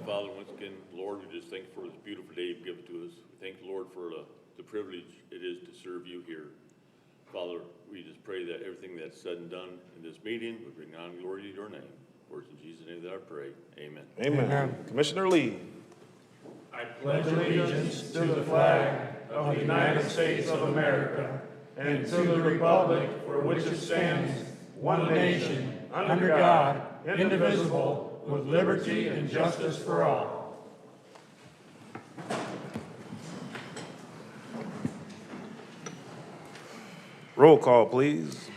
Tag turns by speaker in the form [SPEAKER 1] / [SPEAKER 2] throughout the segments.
[SPEAKER 1] Father, once again, Lord, we just thank you for this beautiful day you've given to us. We thank you, Lord, for the privilege it is to serve you here. Father, we just pray that everything that's said and done in this meeting would bring honor and glory to your name. For it's in Jesus' name that I pray. Amen.
[SPEAKER 2] Amen. Commissioner Lee.
[SPEAKER 3] I pledge allegiance to the flag of the United States of America and to the republic for which it stands, one nation, under God, indivisible, with liberty and justice for all.
[SPEAKER 2] Roll call, please.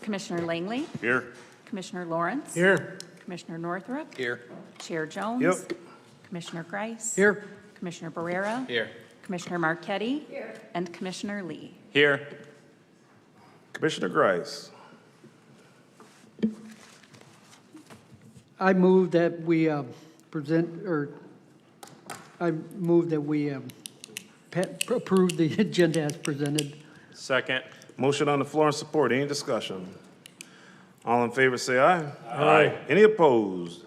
[SPEAKER 4] Commissioner Langley.
[SPEAKER 2] Here.
[SPEAKER 4] Commissioner Lawrence.
[SPEAKER 3] Here.
[SPEAKER 4] Commissioner Northrup.
[SPEAKER 5] Here.
[SPEAKER 4] Chair Jones.
[SPEAKER 2] Yep.
[SPEAKER 4] Commissioner Grice.
[SPEAKER 3] Here.
[SPEAKER 4] Commissioner Barrera.
[SPEAKER 5] Here.
[SPEAKER 4] Commissioner Marquetti. Here. And Commissioner Lee.
[SPEAKER 5] Here.
[SPEAKER 2] Commissioner Grice.
[SPEAKER 6] I move that we approve the agenda as presented.
[SPEAKER 5] Second.
[SPEAKER 2] Motion on the floor and support. Any discussion? All in favor say aye.
[SPEAKER 3] Aye.
[SPEAKER 2] Any opposed?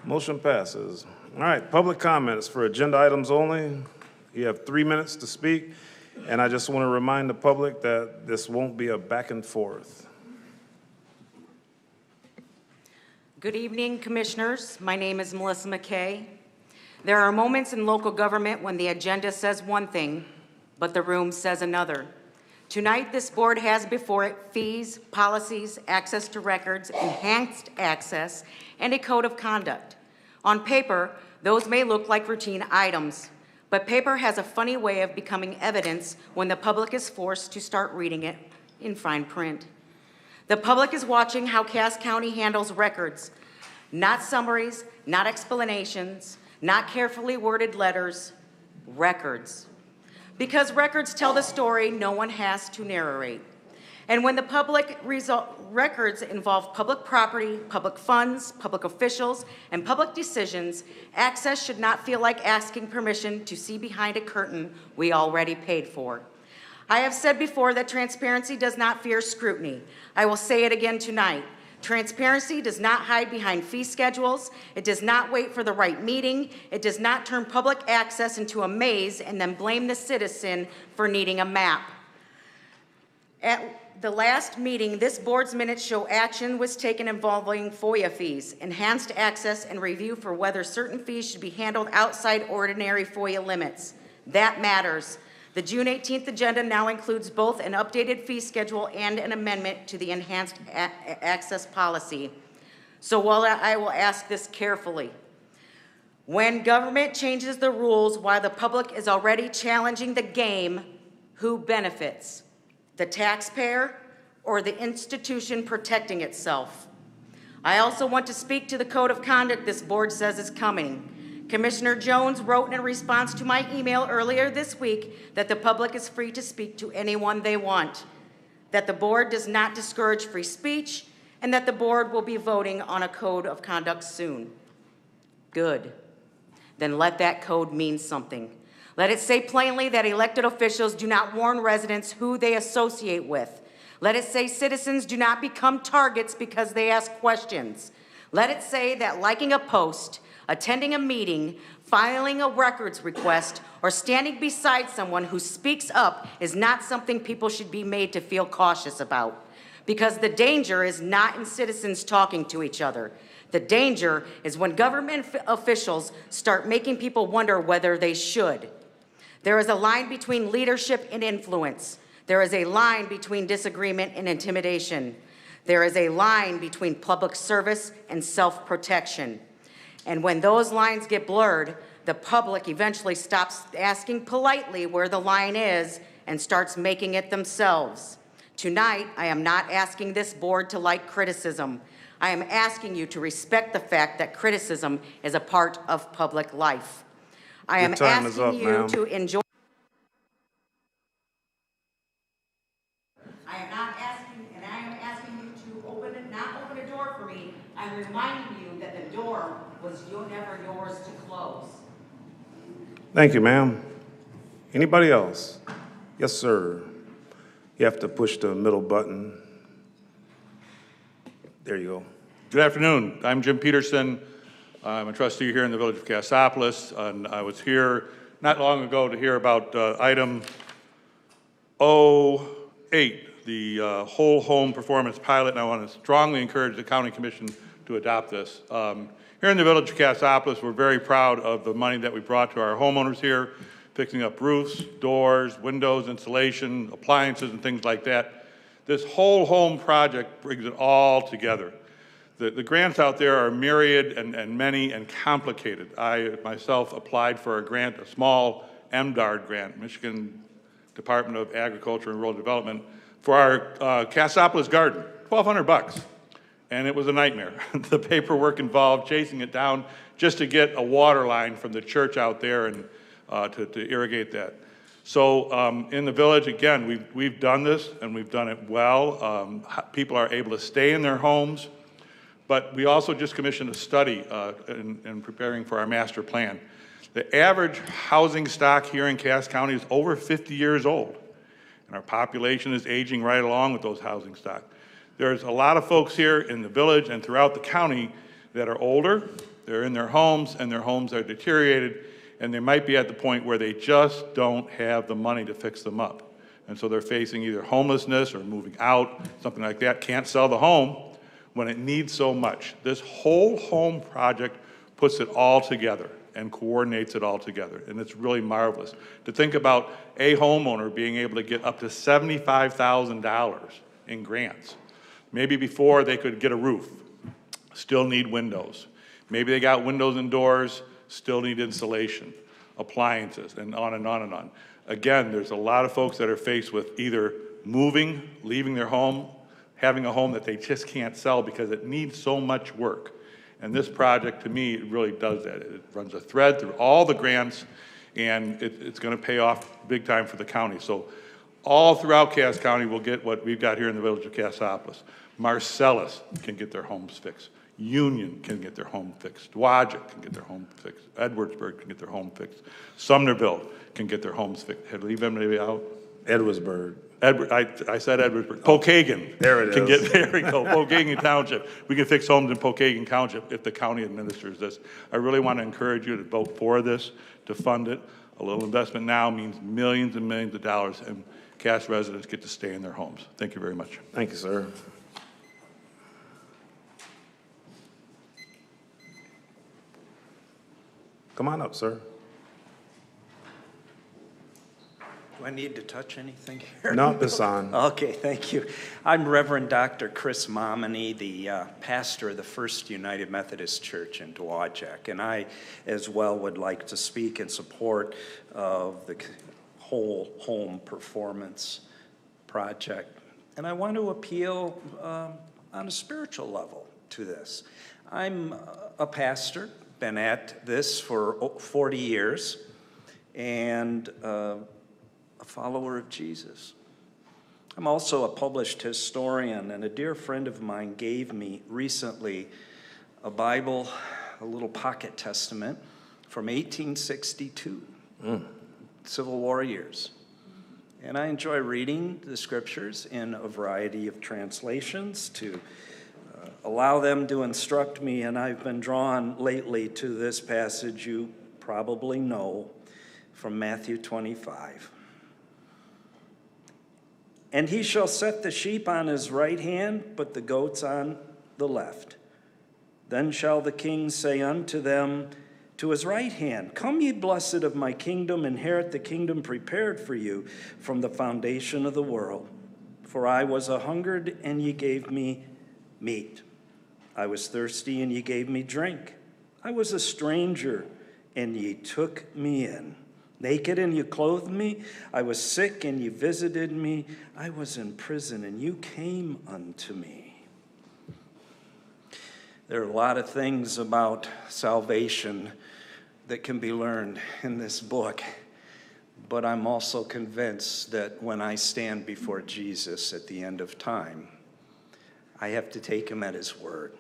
[SPEAKER 2] Motion passes. All right, public comments for agenda items only. You have 3 minutes to speak, and I just want to remind the public that this won't be a back and forth.
[SPEAKER 7] Good evening, Commissioners. My name is Melissa McKay. There are moments in local government when the agenda says one thing, but the room says another. Tonight, this board has before it fees, policies, access to records, enhanced access, and a code of conduct. On paper, those may look like routine items, but paper has a funny way of becoming evidence when the public is forced to start reading it in fine print. The public is watching how Cass County handles records, not summaries, not explanations, not carefully worded letters, records. Because records tell the story no one has to narrate. And when the public records involve public property, public funds, public officials, and public decisions, access should not feel like asking permission to see behind a curtain we already paid for. I have said before that transparency does not fear scrutiny. I will say it again tonight. Transparency does not hide behind fee schedules. It does not wait for the right meeting. It does not turn public access into a maze and then blame the citizen for needing a map. At the last meeting, this board's minutes show action was taken involving FOIA fees, enhanced access, and review for whether certain fees should be handled outside ordinary FOIA limits. That matters. The June 18th agenda now includes both an updated fee schedule and an amendment to the enhanced access policy. So while I will ask this carefully, when government changes the rules while the public is already challenging the game, who benefits? The taxpayer or the institution protecting itself? I also want to speak to the code of conduct this board says is coming. Commissioner Jones wrote in response to my email earlier this week that the public is free to speak to anyone they want, that the board does not discourage free speech, and that the board will be voting on a code of conduct soon. Good. Then let that code mean something. Let it say plainly that elected officials do not warn residents who they associate with. Let it say citizens do not become targets because they ask questions. Let it say that liking a post, attending a meeting, filing a records request, or standing beside someone who speaks up is not something people should be made to feel cautious about. Because the danger is not in citizens talking to each other. The danger is when government officials start making people wonder whether they should. There is a line between leadership and influence. There is a line between disagreement and intimidation. There is a line between public service and self-protection. And when those lines get blurred, the public eventually stops asking politely where the line is and starts making it themselves. Tonight, I am not asking this board to like criticism. I am asking you to respect the fact that criticism is a part of public life. I am asking you to enjoy. I am not asking, and I am asking you to not open a door for me. I'm reminding you that the door was never yours to close.
[SPEAKER 2] Thank you, ma'am. Anybody else? Yes, sir. You have to push the middle button. There you go.
[SPEAKER 8] Good afternoon. I'm Jim Peterson,
[SPEAKER 5] I'm a trustee here in the village of Cassopolis, and I was here not long ago to hear about item 08, the whole home performance pilot, and I want to strongly encourage the county commission to adopt this. Here in the village of Cassopolis, we're very proud of the money that we brought to our homeowners here, fixing up roofs, doors, windows, insulation, appliances, and things like that. This whole home project brings it all together. The grants out there are myriad and many and complicated. I myself applied for a grant, a small MDARD grant, Michigan Department of Agriculture and Rural Development, for our Cassopolis garden, $1,200. And it was a nightmare. The paperwork involved chasing it down just to get a water line from the church out there and to irrigate that. So in the village, again, we've done this and we've done it well. People are able to stay in their homes. But we also just commissioned a study in preparing for our master plan. The average housing stock here in Cass County is over 50 years old, and our population is aging right along with those housing stock. There's a lot of folks here in the village and throughout the county that are older, they're in their homes, and their homes are deteriorated, and they might be at the point where they just don't have the money to fix them up. And so they're facing either homelessness or moving out, something like that, can't sell the home when it needs so much. This whole home project puts it all together and coordinates it all together, and it's really marvelous. To think about a homeowner being able to get up to $75,000 in grants. Maybe before they could get a roof, still need windows. Maybe they got windows and doors, still need insulation, appliances, and on and on and on. Again, there's a lot of folks that are faced with either moving, leaving their home, having a home that they just can't sell because it needs so much work. And this project, to me, it really does that. It runs a thread through all the grants, and it's going to pay off big time for the county. So all throughout Cass County, we'll get what we've got here in the village of Cassopolis. Marcellus can get their homes fixed. Union can get their home fixed. Dowagiac can get their home fixed. Edwardsburg can get their home fixed. Sumnerville can get their homes fixed. Had to leave anybody out?
[SPEAKER 2] Edwardsburg.
[SPEAKER 5] I said Edwardsburg. Pokagon.
[SPEAKER 2] There it
[SPEAKER 5] can
[SPEAKER 2] is.
[SPEAKER 5] There we go. Pokagon Township. We can fix homes in Pokagon Township if the county administers this. I really want to encourage you to vote for this, to fund it. A little investment now means millions and millions of dollars, and Cass residents get to stay in their homes. Thank you very much.
[SPEAKER 2] Thank you, sir. Come on up, sir.
[SPEAKER 8] Do I need to touch anything here?
[SPEAKER 2] No, it's on.
[SPEAKER 8] Okay, thank you. I'm Reverend Dr. Chris Momini, the pastor of the First United Methodist Church in Dowagiac, and I as well would like to speak in support of the whole home performance project. And I want to appeal on a spiritual level to this. I'm a pastor, been at this for 40 years, and a follower of Jesus. I'm also a published historian, and a dear friend of mine gave me recently a Bible, a little pocket testament from 1862, Civil War years. And I enjoy reading the scriptures in a variety of translations to allow them to instruct me, and I've been drawn lately to this passage you probably know from Matthew 25. And he shall set the sheep on his right hand, but the goats on the left. Then shall the king say unto them to his right hand, Come, ye blessed of my kingdom, inherit the kingdom prepared for you from the foundation of the world. For I was a-hungered, and ye gave me meat. I was thirsty, and ye gave me drink. I was a stranger, and ye took me in. Naked, and you clothed me. I was sick, and you visited me. I was in prison, and you came unto me. There are a lot of things about salvation that can be learned in this book, but I'm also convinced that when I stand before Jesus at the end of time, I have to take him at his word.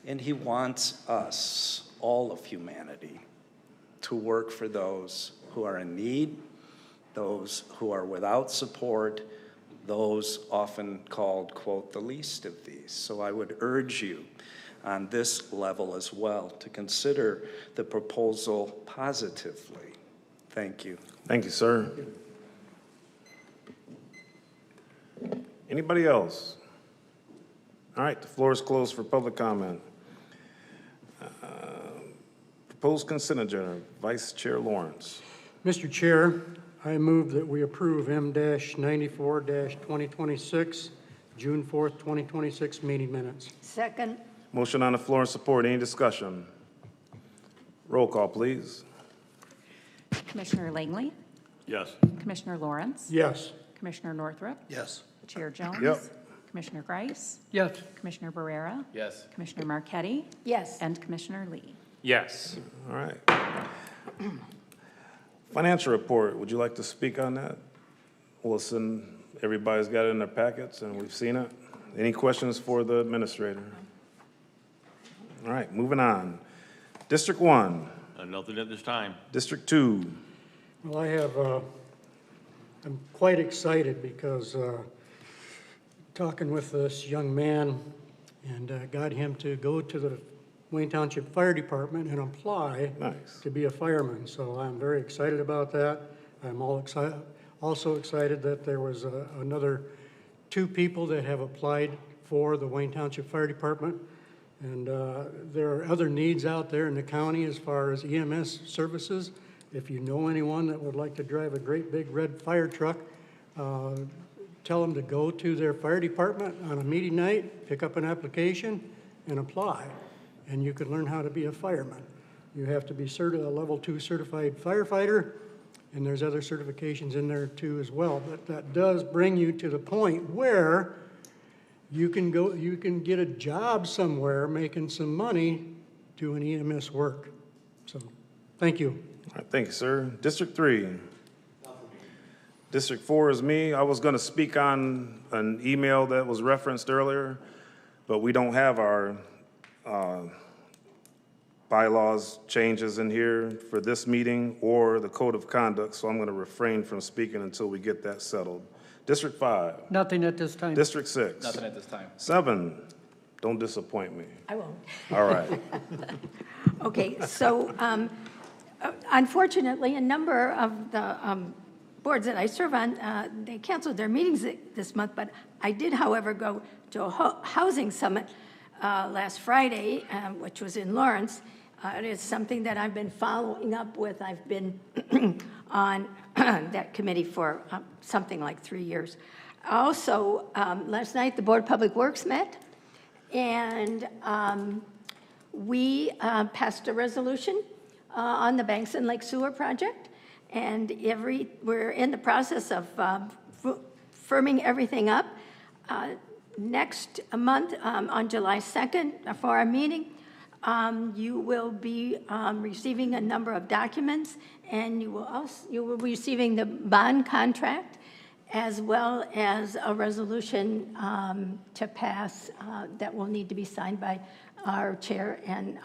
[SPEAKER 8] And he wants us, all of humanity, to work for those who are in need, those who are without support, those often called, quote, the least of these. So I would urge you on this level as well to consider the proposal positively. Thank you.
[SPEAKER 2] Thank you, sir. Anybody else? All right, the floor is closed for public comment. Proposed consent agenda, Vice Chair Lawrence.
[SPEAKER 6] Mr. Chair, I move that we approve M-94-2026, June 4th, 2026 meeting minutes.
[SPEAKER 9] Second.
[SPEAKER 2] Motion on the floor and support. Any discussion? Roll call, please.
[SPEAKER 4] Commissioner Langley,
[SPEAKER 1] Yes.
[SPEAKER 4] Commissioner Lawrence,
[SPEAKER 6] Yes.
[SPEAKER 4] Commissioner Northrup,
[SPEAKER 3] Yes.
[SPEAKER 4] Chair Jones.
[SPEAKER 2] Yep.
[SPEAKER 4] Commissioner Grice,
[SPEAKER 6] Yes.
[SPEAKER 4] Commissioner Barrera,
[SPEAKER 3] Yes.
[SPEAKER 4] Commissioner Marquetti,
[SPEAKER 9] Yes.
[SPEAKER 4] and Commissioner Lee.
[SPEAKER 3] Yes.
[SPEAKER 2] All right. Financial report, would you like to speak on that? Listen, everybody's got it in their packets and we've seen it. Any questions for the administrator? All right, moving on. District 1,
[SPEAKER 1] Nothing at this time.
[SPEAKER 2] District 2.
[SPEAKER 6] Well, I'm quite excited because talking with this young man and got him to go to the Wayne Township Fire Department and apply
[SPEAKER 2] Nice.
[SPEAKER 6] to be a fireman. So I'm very excited about that. I'm also excited that there was another 2 people that have applied for the Wayne Township Fire Department. And there are other needs out there in the county as far as EMS services. If you know anyone that would like to drive a great big red fire truck, tell them to go to their fire department on a meeting night, pick up an application, and apply. And you can learn how to be a fireman. You have to be a level 2 certified firefighter, and there's other certifications in there too as well. But that does bring you to the point where you can get a job somewhere making some money doing EMS work. So, thank you.
[SPEAKER 2] All right, thank you, sir. District 3. District 4 is me. I was going to speak on an email that was referenced earlier, but we don't have our bylaws changes in here for this meeting or the code of conduct, so I'm going to refrain from speaking until we get that settled. District 5.
[SPEAKER 6] Nothing at this time.
[SPEAKER 2] District 6.
[SPEAKER 3] Nothing at this time.
[SPEAKER 2] 7. Don't disappoint me.
[SPEAKER 9] I won't.
[SPEAKER 2] All right.
[SPEAKER 9] Okay, so unfortunately, a number of the boards that I serve on, they canceled their meetings this month, but I did, however, go to a housing summit last Friday, which was in Lawrence. It is something that I've been following up with. I've been on that committee for something like 3 years. Also, last night, the Board of Public Works met, and we passed a resolution on the Banks and Lake Sewer project, and we're in the process of firming everything up. Next month, on July 2nd, for our meeting, you will be receiving a number of documents, and you will be receiving the bond contract as well as a resolution to pass that will need to be signed by our chair and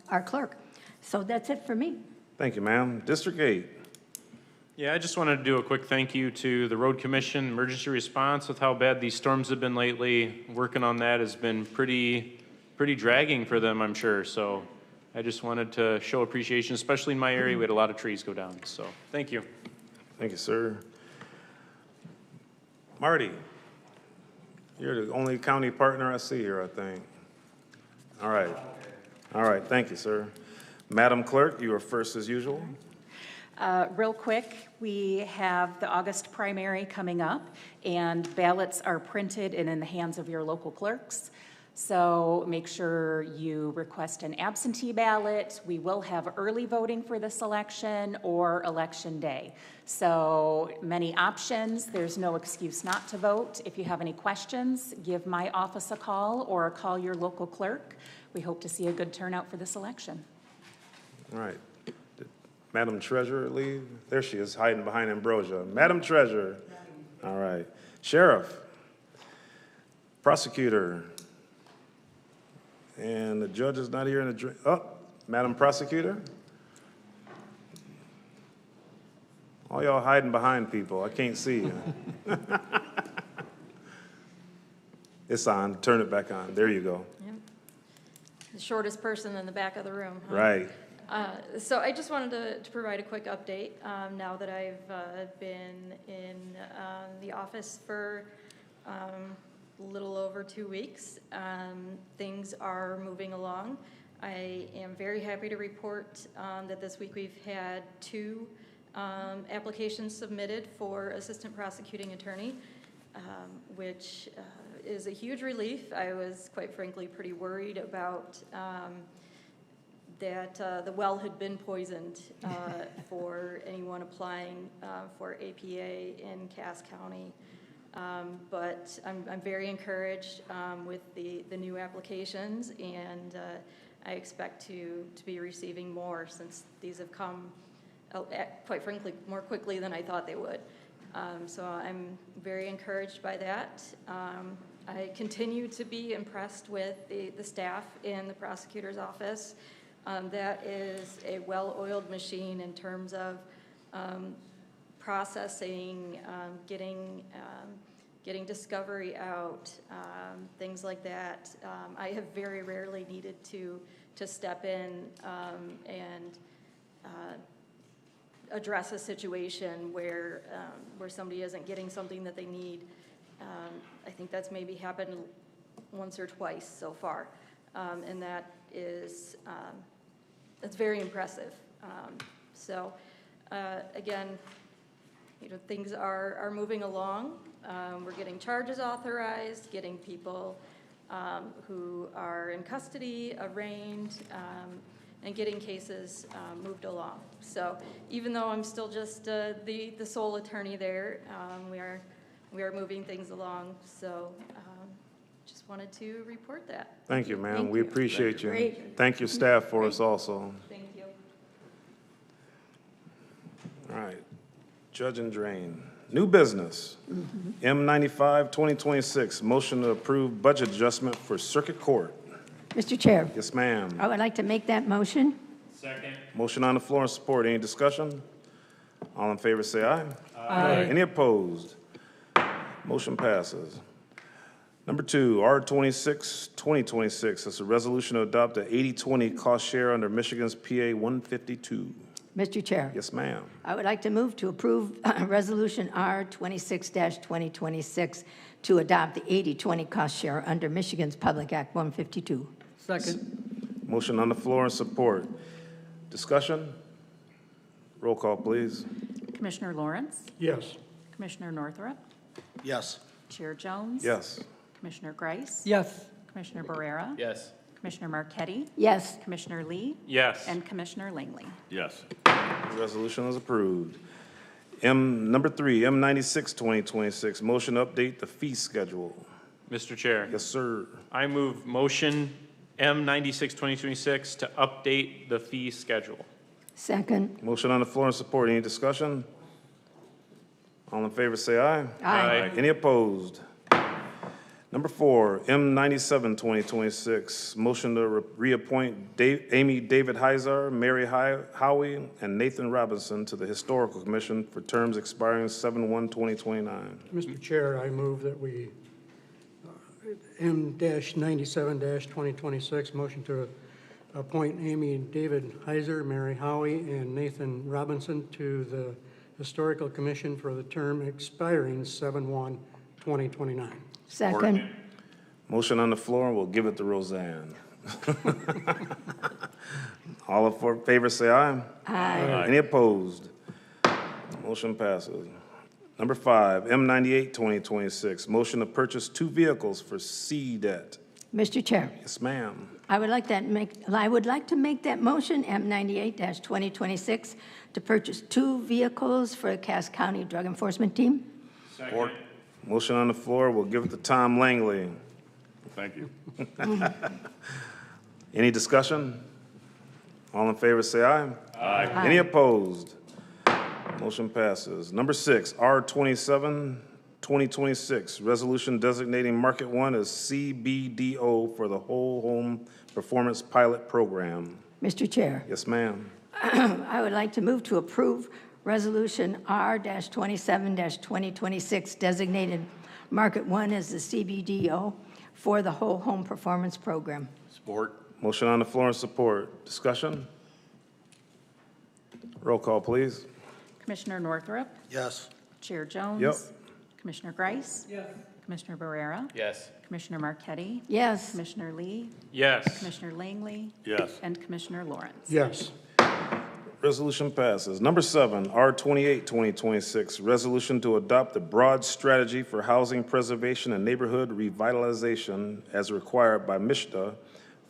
[SPEAKER 9] our clerk. So that's it for me.
[SPEAKER 2] Thank you, ma'am. District 8.
[SPEAKER 10] Yeah, I just wanted to do a quick thank you to the Road Commission, emergency response with how bad these storms have been lately. Working on that has been pretty dragging for them, I'm sure. So I just wanted to show appreciation, especially in my area. We had a lot of trees go down. So thank you.
[SPEAKER 2] Thank you, sir. Marty, you're the only county partner I see here, I think. All right. All right, thank you, sir. Madam Clerk, you are first as usual.
[SPEAKER 4] Real quick, we have the August primary coming up, and ballots are printed and in the hands of your local clerks. So make sure you request an absentee ballot. We will have early voting for this election or election day. So many options. There's no excuse not to vote. If you have any questions, give my office a call or call your local clerk. We hope to see a good turnout for this election.
[SPEAKER 2] All right. Did Madam Treasurer leave? There she is, hiding behind Ambrosia. Madam Treasurer. All right. Sheriff. Prosecutor. And the judge is not here in the, Madam Prosecutor? All y'all hiding behind people. I can't see you. It's on. Turn it back on. There you go.
[SPEAKER 11] the shortest person in the back of the room. Huh?
[SPEAKER 2] Right.
[SPEAKER 11] So I just wanted to provide a quick update now that I've been in the office for a little over 2 weeks. Things are moving along. I am very happy to report that this week we've had 2 applications submitted for assistant prosecuting attorney, which is a huge relief. I was quite frankly pretty worried about that the well had been poisoned for anyone applying for APA in Cass County. But I'm very encouraged with the new applications, and I expect to be receiving more since these have come, quite frankly, more quickly than I thought they would. So I'm very encouraged by that. I continue to be impressed with the staff in the prosecutor's office. That is a well-oiled machine in terms of processing, getting discovery out, things like that. I have very rarely needed to step in and address a situation where somebody isn't getting something that they need. I think that's maybe happened once or twice so far, and that is that's very impressive. So again, things are moving along. We're getting charges authorized, getting people who are in custody arraigned, and getting cases moved along. So even though I'm still just the sole attorney there, we are moving things along. So just wanted to report that.
[SPEAKER 2] Thank you, ma'am.
[SPEAKER 9] Thank
[SPEAKER 2] We
[SPEAKER 9] you.
[SPEAKER 2] appreciate you.
[SPEAKER 9] Great.
[SPEAKER 2] Thank your staff for us also.
[SPEAKER 11] Thank you.
[SPEAKER 2] All right. Judge and Drain. New business. M95, 2026, motion to approve budget adjustment for Circuit Court.
[SPEAKER 9] Mr. Chair,
[SPEAKER 2] Yes, ma'am.
[SPEAKER 9] I would like to make that motion.
[SPEAKER 10] Second.
[SPEAKER 2] Motion on the floor and support. Any discussion? All in favor, say aye. Aye. Any opposed? Motion passes. Number 2, R26, 2026, it's a resolution to adopt a 80/20 cost share under Michigan's PA 152.
[SPEAKER 9] Mr. Chair,
[SPEAKER 2] Yes, ma'am.
[SPEAKER 9] I would like to move to approve Resolution R26-2026 to adopt the 80/20 cost share under Michigan's Public Act 152.
[SPEAKER 2] Motion on the floor and support. Discussion? Roll call, please.
[SPEAKER 4] Commissioner Lawrence,
[SPEAKER 6] Yes.
[SPEAKER 4] Commissioner Northrup,
[SPEAKER 3] Yes.
[SPEAKER 4] Chair Jones.
[SPEAKER 2] Yes.
[SPEAKER 4] Commissioner Grice.
[SPEAKER 3] Yes.
[SPEAKER 4] Commissioner Barrera.
[SPEAKER 10] Yes.
[SPEAKER 4] Commissioner Marquetti.
[SPEAKER 9] Yes.
[SPEAKER 4] Commissioner Lee.
[SPEAKER 10] Yes.
[SPEAKER 4] And Commissioner Langley.
[SPEAKER 1] Yes.
[SPEAKER 2] The resolution is approved. Number 3, M96, 2026, motion to update the fee schedule.
[SPEAKER 10] Mr. Chair.
[SPEAKER 2] Yes, sir.
[SPEAKER 10] I move motion M96, 2026 to update the fee schedule.
[SPEAKER 9] Second.
[SPEAKER 2] Motion on the floor and support. Any discussion? All in favor, say aye.
[SPEAKER 10] Aye.
[SPEAKER 2] Any opposed? Number 4, M97, 2026, motion to reappoint Amy David Heiser, Mary Howie, and Nathan Robinson to the Historical Commission for terms expiring 7/1/2029.
[SPEAKER 6] Mr. Chair, I move that we, M-97-2026, motion to appoint Amy David Heiser, Mary Howie, and Nathan Robinson to the Historical Commission for the term expiring 7/1/2029.
[SPEAKER 9] Second.
[SPEAKER 2] Motion on the floor, we'll give it to Roseanne. All in favor, say aye.
[SPEAKER 9] Aye.
[SPEAKER 2] Any opposed? Motion passes. Number 5, M98, 2026, motion to purchase 2 vehicles for CDET.
[SPEAKER 9] Mr. Chair,
[SPEAKER 2] Yes, ma'am.
[SPEAKER 9] I would like to make that motion, M98-2026, to purchase 2 vehicles for the Cass County Drug Enforcement Team.
[SPEAKER 10] Second.
[SPEAKER 2] Motion on the floor, we'll give it to Tom Langley.
[SPEAKER 1] Thank you.
[SPEAKER 2] Any discussion? All in favor, say aye.
[SPEAKER 1] Aye.
[SPEAKER 2] Any opposed? Motion passes. Number 6, R27, 2026, resolution designating Market 1 as CBDO for the Whole Home Performance Pilot Program.
[SPEAKER 9] Mr. Chair,
[SPEAKER 2] Yes, ma'am.
[SPEAKER 9] I would like to move to approve Resolution R-27-2026, designated Market 1 as the CBDO for the Whole Home Performance Program.
[SPEAKER 1] Support.
[SPEAKER 2] Motion on the floor and support. Discussion? Roll call, please.
[SPEAKER 4] Commissioner Northrup,
[SPEAKER 3] Yes.
[SPEAKER 4] Chair Jones.
[SPEAKER 2] Yep.
[SPEAKER 4] Commissioner Grice. Yes. Commissioner Barrera.
[SPEAKER 10] Yes.
[SPEAKER 4] Commissioner Marquetti.
[SPEAKER 9] Yes.
[SPEAKER 4] Commissioner Lee.
[SPEAKER 10] Yes.
[SPEAKER 4] Commissioner Langley.
[SPEAKER 1] Yes.
[SPEAKER 4] And Commissioner Lawrence.
[SPEAKER 6] Yes.
[SPEAKER 2] Resolution passes. Number 7, R28, 2026, resolution to adopt a broad strategy for housing preservation and neighborhood revitalization as required by MISHDA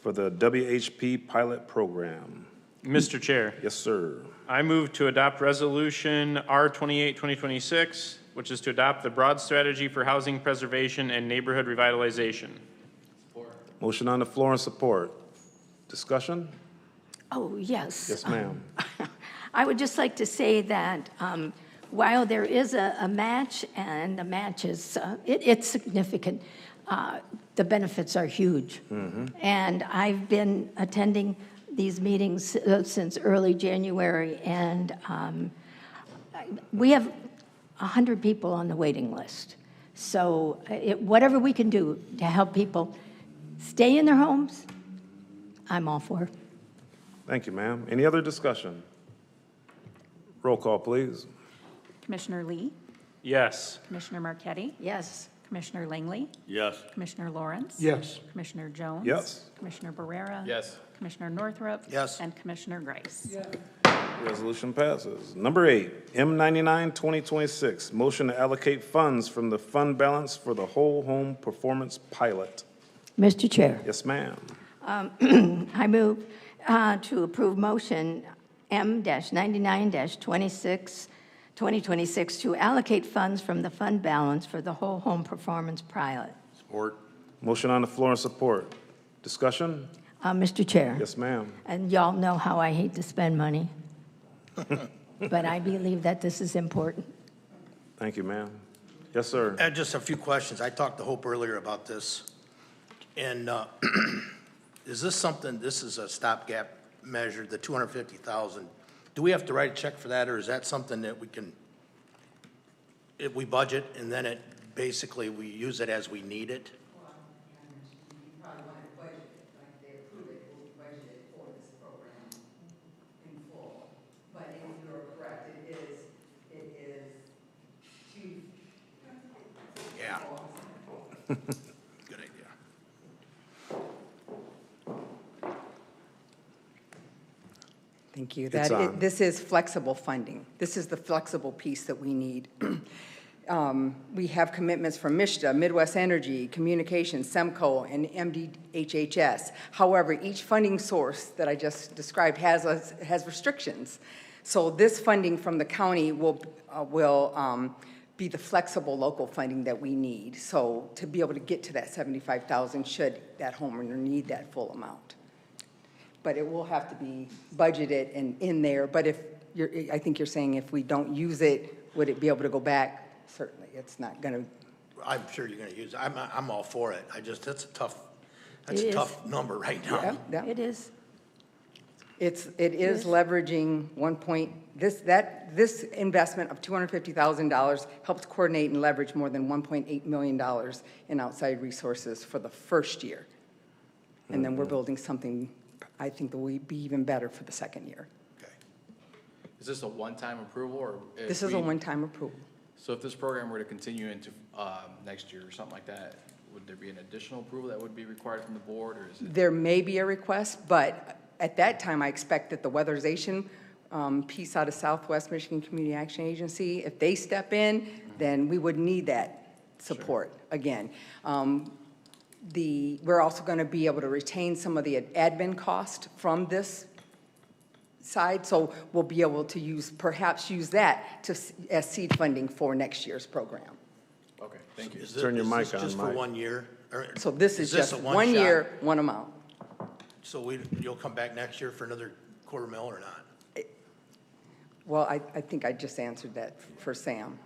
[SPEAKER 2] for the WHP pilot program.
[SPEAKER 10] Mr. Chair,
[SPEAKER 2] Yes, sir.
[SPEAKER 10] I move to adopt Resolution R28, 2026, which is to adopt the broad strategy for housing preservation and neighborhood revitalization.
[SPEAKER 2] Motion on the floor and support. Discussion?
[SPEAKER 9] Oh, yes.
[SPEAKER 2] Yes, ma'am.
[SPEAKER 9] I would just like to say that while there is a match, and the match is, it's significant, the benefits are huge. And I've been attending these meetings since early January, and we have 100 people on the waiting list. So whatever we can do to help people stay in their homes, I'm all for.
[SPEAKER 2] Thank you, ma'am. Any other discussion? Roll call, please.
[SPEAKER 4] Commissioner Lee.
[SPEAKER 10] Yes.
[SPEAKER 4] Commissioner Marquetti.
[SPEAKER 9] Yes.
[SPEAKER 4] Commissioner Langley.
[SPEAKER 1] Yes.
[SPEAKER 4] Commissioner Lawrence.
[SPEAKER 6] Yes.
[SPEAKER 4] Commissioner Jones.
[SPEAKER 2] Yes.
[SPEAKER 4] Commissioner Barrera.
[SPEAKER 10] Yes.
[SPEAKER 4] Commissioner Northrup.
[SPEAKER 3] Yes.
[SPEAKER 4] And Commissioner Grice.
[SPEAKER 2] Resolution passes. Number 8, M99, 2026, motion to allocate funds from the fund balance for the whole home performance pilot.
[SPEAKER 9] Mr. Chair.
[SPEAKER 2] Yes, ma'am.
[SPEAKER 9] I move to approve motion M-99-26, 2026, to allocate funds from the fund balance for the whole home performance pilot.
[SPEAKER 1] Support.
[SPEAKER 2] Motion on the floor and support. Discussion?
[SPEAKER 9] Mr. Chair.
[SPEAKER 2] Yes, ma'am.
[SPEAKER 9] And y'all know how I hate to spend money, but I believe that this is important.
[SPEAKER 2] Thank you, ma'am. Yes, sir.
[SPEAKER 3] Just a few questions. I talked to Hope earlier about this. And is this something, this is a stopgap measure, the 250,000. Do we have to write a check for that, or is that something that we can, if we budget and then it, basically, we use it as we need it? Yeah. Good idea.
[SPEAKER 12] Thank you.
[SPEAKER 2] It's on.
[SPEAKER 12] This is flexible funding. This is the flexible piece that we need. We have commitments from MISHDA, Midwest Energy, Communications, SEMCO, and MDHHS. However, each funding source that I just described has restrictions. So this funding from the county will be the flexible local funding that we need. So to be able to get to that 75,000 should that homeowner need that full amount. But it will have to be budgeted and in there. But if I think you're saying if we don't use it, would it be able to go back? Certainly, it's not going to.
[SPEAKER 3] I'm sure you're going to use it. I'm all for it. That's a tough
[SPEAKER 9] It is.
[SPEAKER 3] number right now.
[SPEAKER 12] Yeah.
[SPEAKER 9] It is.
[SPEAKER 12] It is leveraging this investment of $250,000 helped coordinate and leverage more than $1.8 million in outside resources for the first year. And then we're building something I think that will be even better for the second year.
[SPEAKER 3] Okay.
[SPEAKER 13] Is this a one-time approval, or? if
[SPEAKER 12] This is a
[SPEAKER 13] we-
[SPEAKER 12] one-time approval.
[SPEAKER 13] So if this program were to continue into next year or something like that, would there be an additional approval that would be required from the board, or is it?
[SPEAKER 12] There may be a request, but at that time, I expect that the weatherization piece out of Southwest Michigan Community Action Agency, if they step in, then we would need that support again. We're also going to be able to retain some of the admin cost from this side, so we'll be able to perhaps use that as seed funding for next year's program.
[SPEAKER 13] Okay, thank you.
[SPEAKER 2] Turn your mic
[SPEAKER 3] Is this
[SPEAKER 2] on,
[SPEAKER 3] just for
[SPEAKER 2] Mike.
[SPEAKER 3] 1 year? Or
[SPEAKER 12] So this is just
[SPEAKER 3] a
[SPEAKER 12] 1
[SPEAKER 3] shot?
[SPEAKER 12] year, one amount.
[SPEAKER 3] So you'll come back next year for another $250,000 or not?
[SPEAKER 12] Well, I think I just answered that for Sam,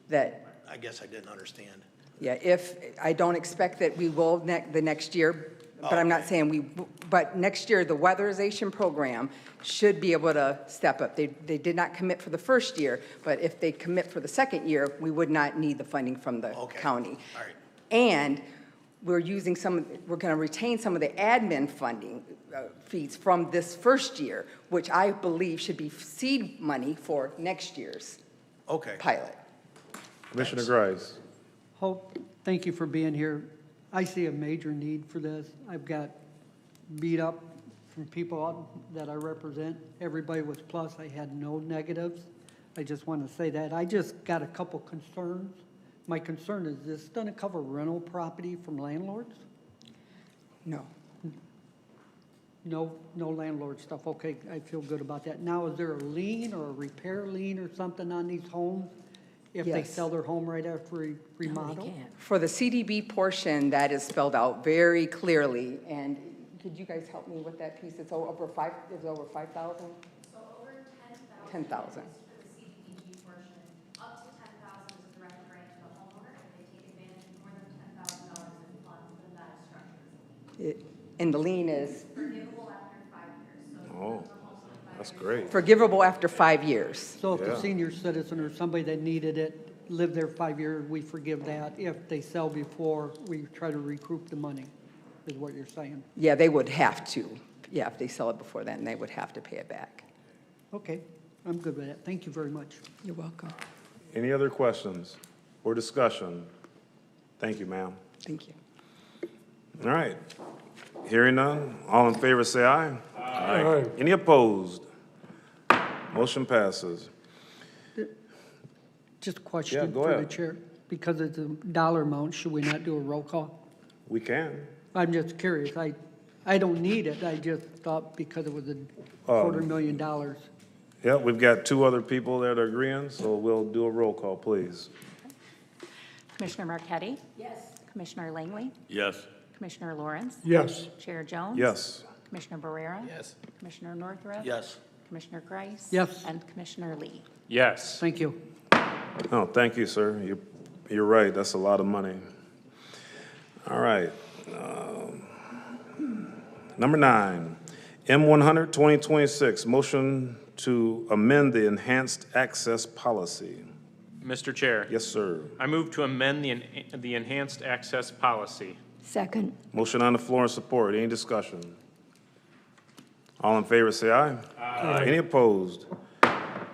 [SPEAKER 12] that
[SPEAKER 3] I guess I didn't understand.
[SPEAKER 12] yeah, I don't expect that we will the next year, but I'm not saying but next year, the weatherization program should be able to step up. They did not commit for the first year, but if they commit for the second year, we would not need the funding from the county.
[SPEAKER 3] All right.
[SPEAKER 12] And we're going to retain some of the admin funding fees from this first year, which I believe should be seed money for next year's pilot.
[SPEAKER 2] Commissioner Grice.
[SPEAKER 14] Hope, thank you for being here. I see a major need for this. I've got beat up from people that I represent. Everybody was plus. I had no negatives. I just want to say that. I just got a couple concerns. My concern is this going to cover rental property from landlords?
[SPEAKER 12] No.
[SPEAKER 14] No landlord stuff. Okay, I feel good about that. Now, is there a lien or a repair lien or something on these homes if they
[SPEAKER 12] Yes.
[SPEAKER 14] sell their home right after remodel?
[SPEAKER 12] For the CDB portion, that is spelled out very clearly, and could you guys help me with that piece? It's over 5,000? So over 10,000. 10,000. And the lien is?
[SPEAKER 2] Oh, that's great.
[SPEAKER 12] Forgivable after 5 years.
[SPEAKER 14] So if
[SPEAKER 2] Yeah.
[SPEAKER 14] a senior citizen or somebody that needed it, lived there 5 years, we forgive that. If they sell before, we try to recoup the money, is what you're saying.
[SPEAKER 12] Yeah, they would have to. Yeah, if they sell it before then, they would have to pay it back.
[SPEAKER 14] Okay, I'm good with that. Thank you very much.
[SPEAKER 12] You're welcome.
[SPEAKER 2] Any other questions or discussion? Thank you, ma'am.
[SPEAKER 12] Thank you.
[SPEAKER 2] All right. Hearing none, all in favor say aye. Aye. Any opposed? Motion passes.
[SPEAKER 14] Just a
[SPEAKER 2] Yeah,
[SPEAKER 14] question
[SPEAKER 2] go
[SPEAKER 14] for the
[SPEAKER 2] ahead.
[SPEAKER 14] chair. Because of the dollar amount, should we not do a roll call?
[SPEAKER 2] We can.
[SPEAKER 14] I'm just curious. I don't need it. I just thought because it was $250,000.
[SPEAKER 2] Yeah, we've got two other people that are agreeing, so we'll do a roll call, please.
[SPEAKER 4] Commissioner Marquetti?
[SPEAKER 9] Yes.
[SPEAKER 4] Commissioner Langley?
[SPEAKER 1] Yes.
[SPEAKER 4] Commissioner Lawrence?
[SPEAKER 6] Yes.
[SPEAKER 4] Chair Jones?
[SPEAKER 2] Yes.
[SPEAKER 4] Commissioner Barrera?
[SPEAKER 13] Yes.
[SPEAKER 4] Commissioner Northrup?
[SPEAKER 13] Yes.
[SPEAKER 4] Commissioner Grice?
[SPEAKER 14] Yes.
[SPEAKER 4] And Commissioner Lee?
[SPEAKER 10] Yes.
[SPEAKER 14] Thank you.
[SPEAKER 2] Oh, thank you, sir. You're right, that's a lot of money. All right. Number 9, M100 2026, motion to amend the enhanced access policy.
[SPEAKER 10] Mr. Chair.
[SPEAKER 2] Yes, sir.
[SPEAKER 10] I move to amend the enhanced access policy.
[SPEAKER 9] Second.
[SPEAKER 2] Motion on the floor and support. Any discussion? All in favor, say aye. Aye. Any opposed?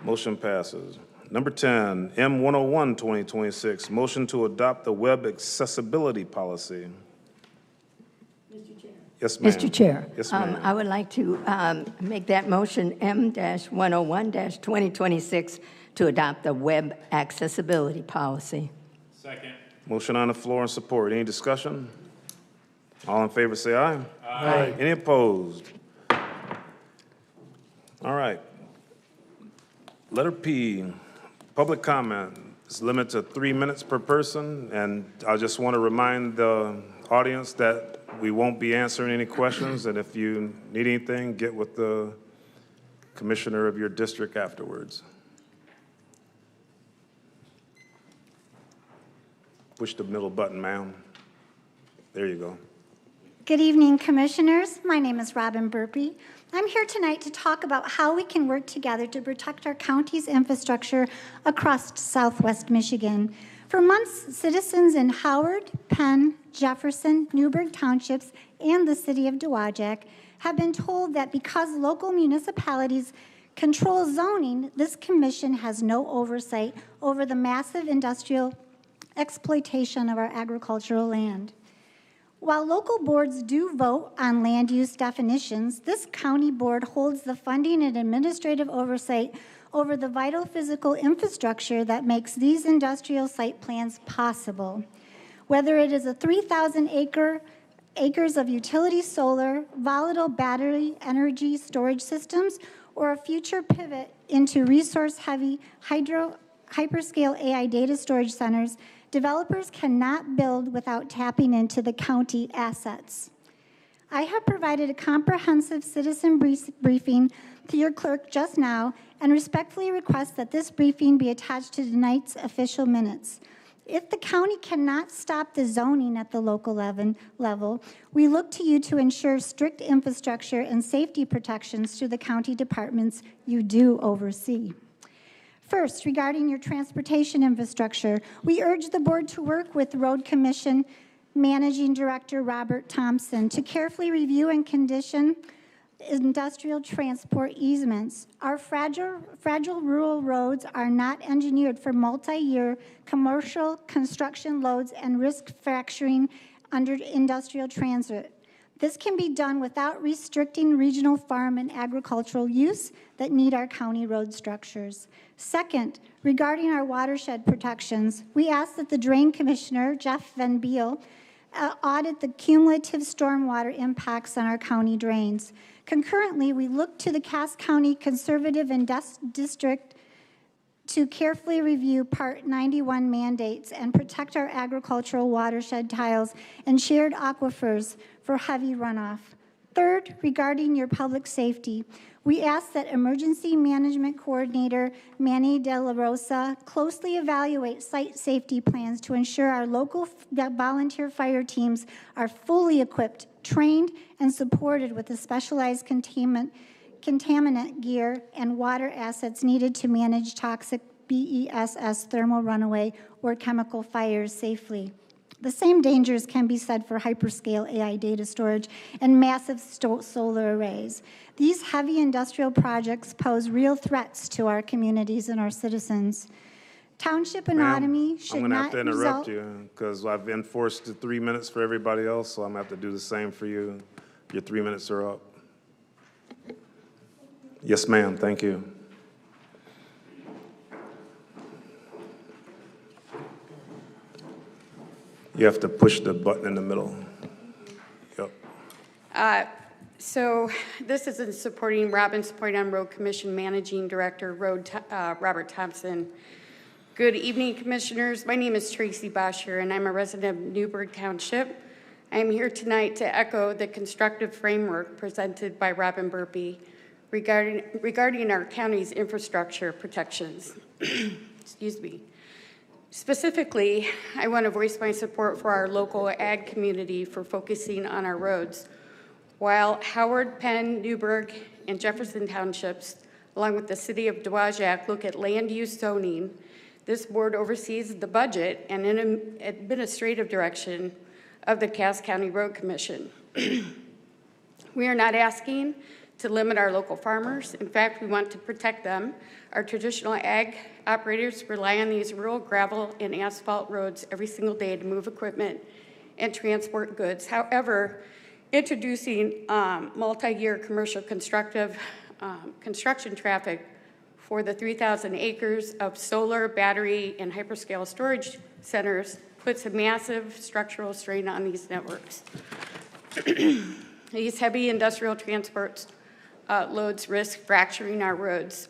[SPEAKER 2] Motion passes. Number 10, M101 2026, motion to adopt the web accessibility policy.
[SPEAKER 9] Mr. Chair.
[SPEAKER 2] Yes, ma'am.
[SPEAKER 9] Mr. Chair.
[SPEAKER 2] Yes, ma'am.
[SPEAKER 9] I would like to make that motion M-101-2026 to adopt the web accessibility policy.
[SPEAKER 10] Second.
[SPEAKER 2] Motion on the floor and support. Any discussion? All in favor, say aye.
[SPEAKER 6] Aye.
[SPEAKER 2] Any opposed? All right. Letter P, public comment is limited to 3 minutes per person, and I just want to remind the audience that we won't be answering any questions, and if you need anything, get with the commissioner of your district afterwards. Push the middle button, ma'am. There you go.
[SPEAKER 15] Good evening, Commissioners. My name is Robin Burpee. I'm here tonight to talk about how we can work together to protect our county's infrastructure across Southwest Michigan. For months, citizens in Howard, Penn, Jefferson, Newburgh Townships, and the city of Dowagiac have been told that because local municipalities control zoning, this commission has no oversight over the massive industrial exploitation of our agricultural land. While local boards do vote on land use definitions, this county board holds the funding and administrative oversight over the vital physical infrastructure that makes these industrial site plans possible. Whether it is a 3,000 acres of utility solar, volatile battery energy storage systems, or a future pivot into resource-heavy hyperscale AI data storage centers, developers cannot build without tapping into the county assets. I have provided a comprehensive citizen briefing to your clerk just now and respectfully request that this briefing be attached to tonight's official minutes. If the county cannot stop the zoning at the local level, we look to you to ensure strict infrastructure and safety protections to the county departments you do oversee. First, regarding your transportation infrastructure, we urge the board to work with the Road Commission Managing Director Robert Thompson to carefully review and condition industrial transport easements. Our fragile rural roads are not engineered for multi-year commercial construction loads and risk fracturing under industrial transit. This can be done without restricting regional farm and agricultural use that need our county road structures. Second, regarding our watershed protections, we ask that the Drain Commissioner, Jeff Van Beal, audit the cumulative stormwater impacts on our county drains. Concurrently, we look to the Cass County Conservative District to carefully review Part 91 mandates and protect our agricultural watershed tiles and shared aquifers for heavy runoff. Third, regarding your public safety, we ask that Emergency Management Coordinator Manny De La Rosa closely evaluate site safety plans to ensure our local volunteer fire teams are fully equipped, trained, and supported with the specialized contaminant gear and water assets needed to manage toxic BESS thermal runaway or chemical fires safely. The same dangers can be said for hyperscale AI data storage and massive solar arrays. These heavy industrial projects pose real threats to our communities and our citizens. Township autonomy should
[SPEAKER 2] I'm going to have
[SPEAKER 15] not
[SPEAKER 2] to interrupt
[SPEAKER 15] result.
[SPEAKER 2] you because I've enforced the 3 minutes for everybody else, so I'm going to have to do the same for you. Your 3 minutes are up. Yes, ma'am. Thank you. You have to push the button in the middle. Yep.
[SPEAKER 16] So this is in supporting Robbins Point on Road Commission Managing Director Robert Thompson. Good evening, Commissioners. My name is Tracy Bosher, and I'm a resident of Newburgh Township. I am here tonight to echo the constructive framework presented by Robin Burpee regarding our county's infrastructure protections. Excuse me. Specifically, I want to voice my support for our local ag community for focusing on our roads. While Howard, Penn, Newburgh, and Jefferson Townships, along with the city of Dowagiac, look at land use zoning, this board oversees the budget and administrative direction of the Cass County Road Commission. We are not asking to limit our local farmers. In fact, we want to protect them. Our traditional ag operators rely on these rural gravel and asphalt roads every single day to move equipment and transport goods. However, introducing multi-year commercial construction traffic for the 3,000 acres of solar, battery, and hyperscale storage centers puts a massive structural strain on these networks. These heavy industrial transports loads risk fracturing our roads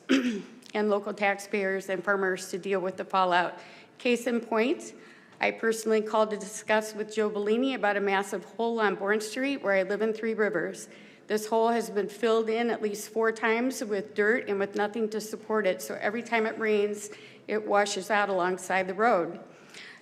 [SPEAKER 16] and local taxpayers and farmers to deal with the fallout. Case in point, I personally called to discuss with Joe Bellini about a massive hole on Bourne Street where I live in Three Rivers. This hole has been filled in at least 4 times with dirt and with nothing to support it. So every time it rains, it washes out alongside the road.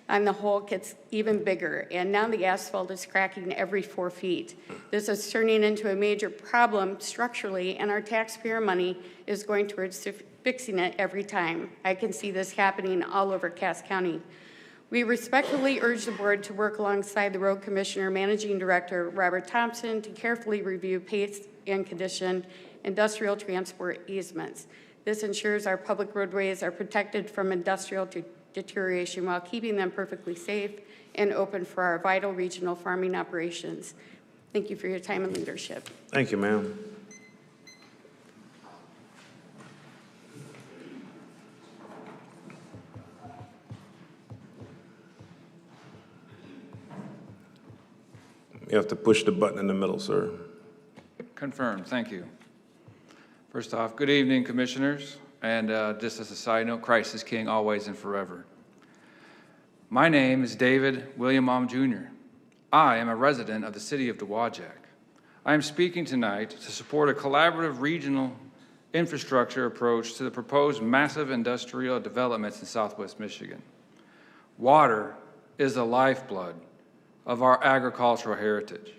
[SPEAKER 16] And the hole gets even bigger. And now the asphalt is cracking every 4 feet. This is turning into a major problem structurally, and our taxpayer money is going towards fixing it every time. I can see this happening all over Cass County. We respectfully urge the board to work alongside the Road Commissioner, Managing Director Robert Thompson, to carefully review, pace, and condition industrial transport easements. This ensures our public roadways are protected from industrial deterioration while keeping them perfectly safe and open for our vital regional farming operations. Thank you for your time and leadership.
[SPEAKER 2] Thank you, ma'am. You have to push the button in the middle, sir.
[SPEAKER 13] Confirmed, thank you. First off, good evening, Commissioners, and just as a side note, Christ is King always and forever. My name is David William Baum Jr. I am a resident of the city of Dowagiac. I am speaking tonight to support a collaborative regional infrastructure approach to the proposed massive industrial developments in Southwest Michigan. Water is the lifeblood of our agricultural heritage.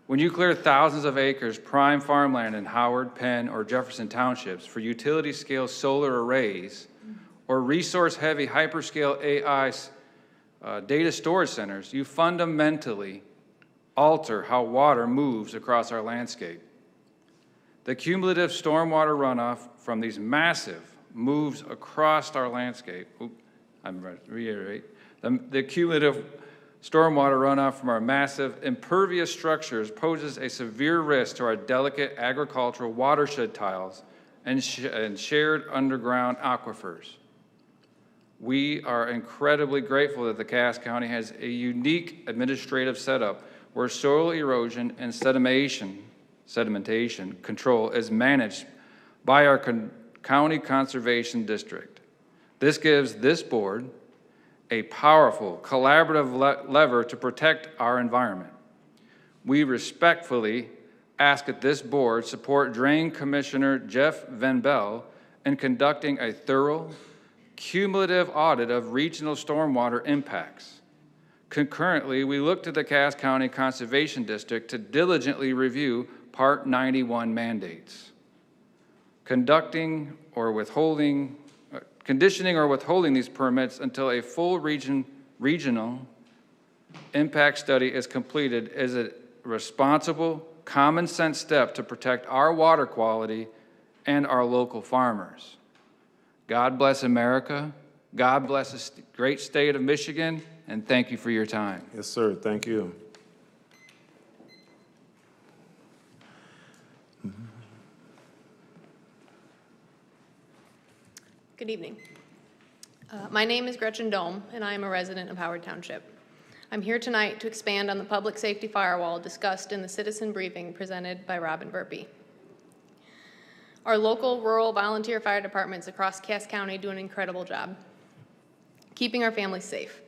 [SPEAKER 13] When you clear thousands of acres prime farmland in Howard, Penn, or Jefferson Townships for utility-scale solar arrays or resource-heavy hyperscale AI data storage centers, you fundamentally alter how water moves across our landscape. The cumulative stormwater runoff from these massive moves across our landscape, the cumulative stormwater runoff from our massive impervious structures poses a severe risk to our delicate agricultural watershed tiles and shared underground aquifers. We are incredibly grateful that the Cass County has a unique administrative setup where soil erosion and sedimentation control is managed by our County Conservation District. This gives this board a powerful, collaborative lever to protect our environment. We respectfully ask that this board support Drain Commissioner Jeff Van Bell in conducting a thorough, cumulative audit of regional stormwater impacts. Concurrently, we look to the Cass County Conservation District to diligently review Part 91 mandates. Conditioning or withholding these permits until a full regional impact study is completed is a responsible, common sense step to protect our water quality and our local farmers. God bless America. God bless the great state of Michigan, and thank you for your time.
[SPEAKER 2] Yes, sir. Thank you.
[SPEAKER 17] Good evening. My name is Gretchen Dome, and I am a resident of Howard Township. I'm here tonight to expand on the public safety firewall discussed in the citizen briefing presented by Robin Burpee. Our local rural volunteer fire departments across Cass County do an incredible job keeping our families safe.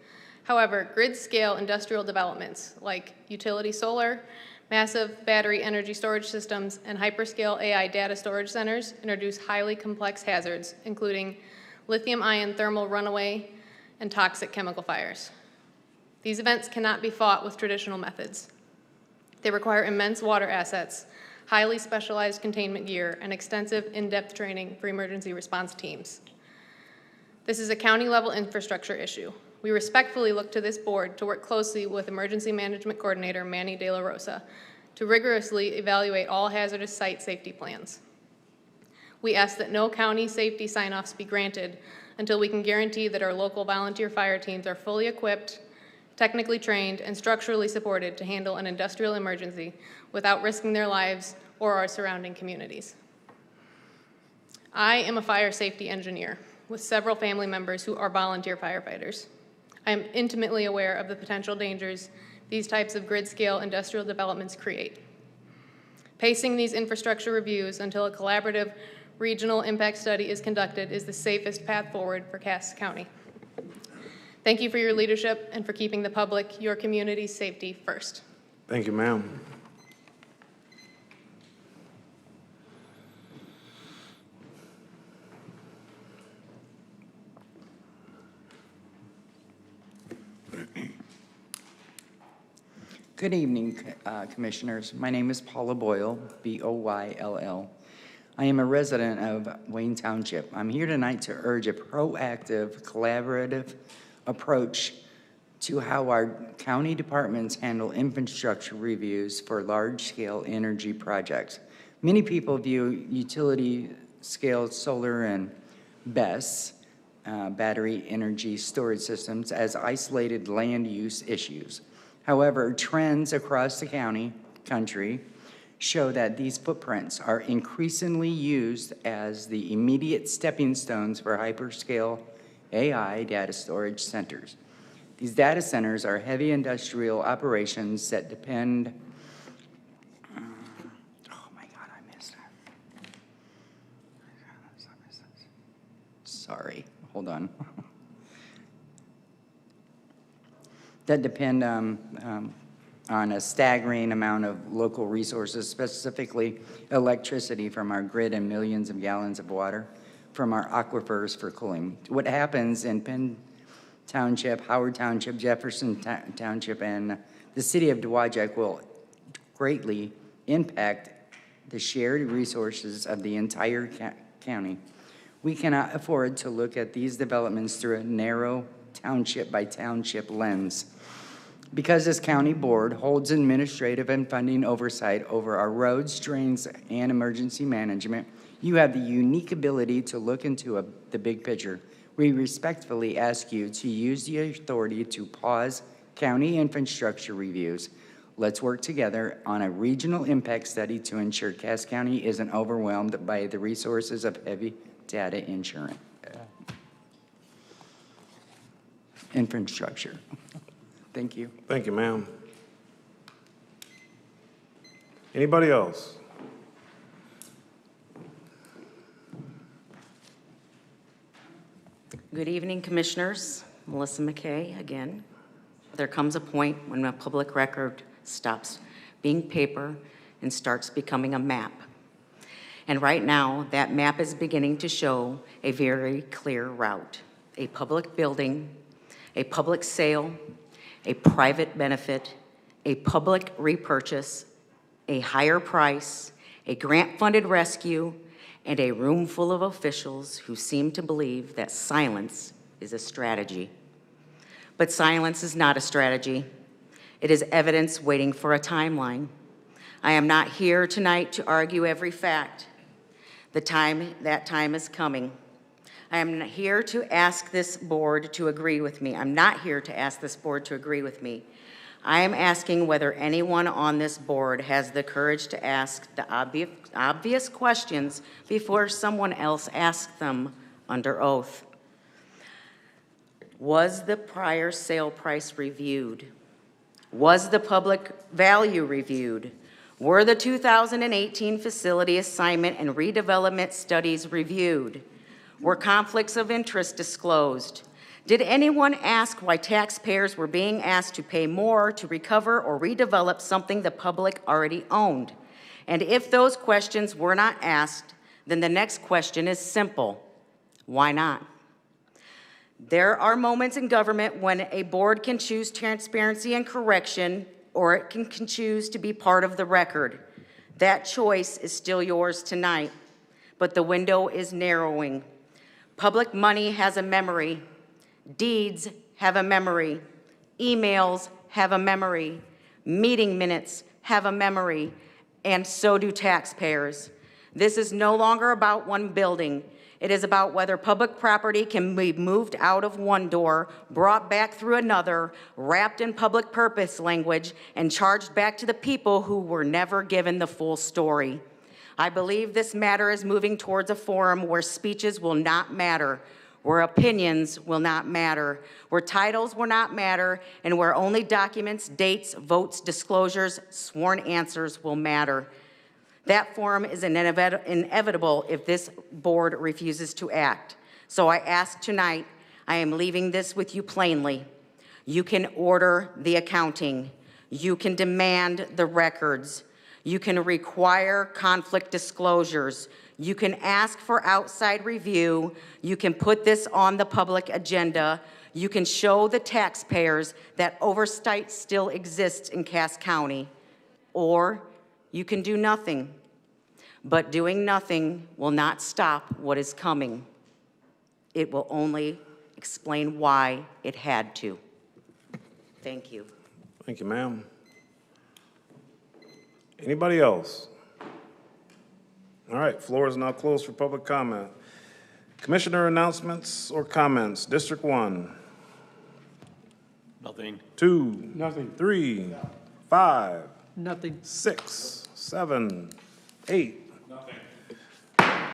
[SPEAKER 17] However, grid-scale industrial developments like utility solar, massive battery energy storage systems, and hyperscale AI data storage centers introduce highly complex hazards, including lithium-ion thermal runaway and toxic chemical fires. These events cannot be fought with traditional methods. They require immense water assets, highly specialized containment gear, and extensive in-depth training for emergency response teams. This is a county-level infrastructure issue. We respectfully look to this board to work closely with Emergency Management Coordinator Manny De La Rosa to rigorously evaluate all hazardous site safety plans. We ask that no county safety sign-offs be granted until we can guarantee that our local volunteer fire teams are fully equipped, technically trained, and structurally supported to handle an industrial emergency without risking their lives or our surrounding communities. I am a fire safety engineer with several family members who are volunteer firefighters. I am intimately aware of the potential dangers these types of grid-scale industrial developments create. Pacing these infrastructure reviews until a collaborative regional impact study is conducted is the safest path forward for Cass County. Thank you for your leadership and for keeping the public, your community's safety first.
[SPEAKER 2] Thank you, ma'am.
[SPEAKER 18] Good evening, Commissioners. My name is Paula Boyle, B-O-Y-L-L. I am a resident of Wayne Township. I'm here tonight to urge a proactive, collaborative approach to how our county departments handle infrastructure reviews for large-scale energy projects. Many people view utility-scale solar and BESS, battery energy storage systems, as isolated land use issues. However, trends across the country show that these footprints are increasingly used as the immediate stepping stones for hyperscale AI data storage centers. These data centers are heavy industrial operations that depend, oh my God, I missed that. Sorry, hold on. That depend on a staggering amount of local resources, specifically electricity from our grid and millions of gallons of water from our aquifers for cooling. What happens in Penn Township, Howard Township, Jefferson Township, and the city of Dowagiac will greatly impact the shared resources of the entire county. We cannot afford to look at these developments through a narrow township by township lens. Because this county board holds administrative and funding oversight over our roads, drains, and emergency management, you have the unique ability to look into the big picture. We respectfully ask you to use the authority to pause county infrastructure reviews. Let's work together on a regional impact study to ensure Cass County isn't overwhelmed by the resources of heavy data insurance. Infrastructure. Thank you.
[SPEAKER 2] Thank you, ma'am. Anybody else?
[SPEAKER 7] Good evening, Commissioners. Melissa McKay again. There comes a point when a public record stops being paper and starts becoming a map. And right now, that map is beginning to show a very clear route. A public building, a public sale, a private benefit, a public repurchase, a higher price, a grant-funded rescue, and a room full of officials who seem to believe that silence is a strategy. But silence is not a strategy. It is evidence waiting for a timeline. I am not here tonight to argue every fact. That time is coming. I am here to ask this board to agree with me. I'm not here to ask this board to agree with me. I am asking whether anyone on this board has the courage to ask the obvious questions before someone else asks them under oath. Was the prior sale price reviewed? Was the public value reviewed? Were the 2018 facility assignment and redevelopment studies reviewed? Were conflicts of interest disclosed? Did anyone ask why taxpayers were being asked to pay more to recover or redevelop something the public already owned? And if those questions were not asked, then the next question is simple. Why not? There are moments in government when a board can choose transparency and correction, or it can choose to be part of the record. That choice is still yours tonight, but the window is narrowing. Public money has a memory. Deeds have a memory. Emails have a memory. Meeting minutes have a memory, and so do taxpayers. This is no longer about one building. It is about whether public property can be moved out of one door, brought back through another, wrapped in public purpose language, and charged back to the people who were never given the full story. I believe this matter is moving towards a forum where speeches will not matter, where opinions will not matter, where titles will not matter, and where only documents, dates, votes, disclosures, sworn answers will matter. That forum is inevitable if this board refuses to act. So I ask tonight, I am leaving this with you plainly. You can order the accounting. You can demand the records. You can require conflict disclosures. You can ask for outside review. You can put this on the public agenda. You can show the taxpayers that oversight still exists in Cass County. Or you can do nothing. But doing nothing will not stop what is coming. It will only explain why it had to. Thank you.
[SPEAKER 2] Thank you, ma'am. Anybody else? All right, floor is now closed for public comment. Commissioner announcements or comments? District 1.
[SPEAKER 1] Nothing.
[SPEAKER 2] 2.
[SPEAKER 3] Nothing.
[SPEAKER 2] 3. 5.
[SPEAKER 14] Nothing.
[SPEAKER 2] 6. 7. 8.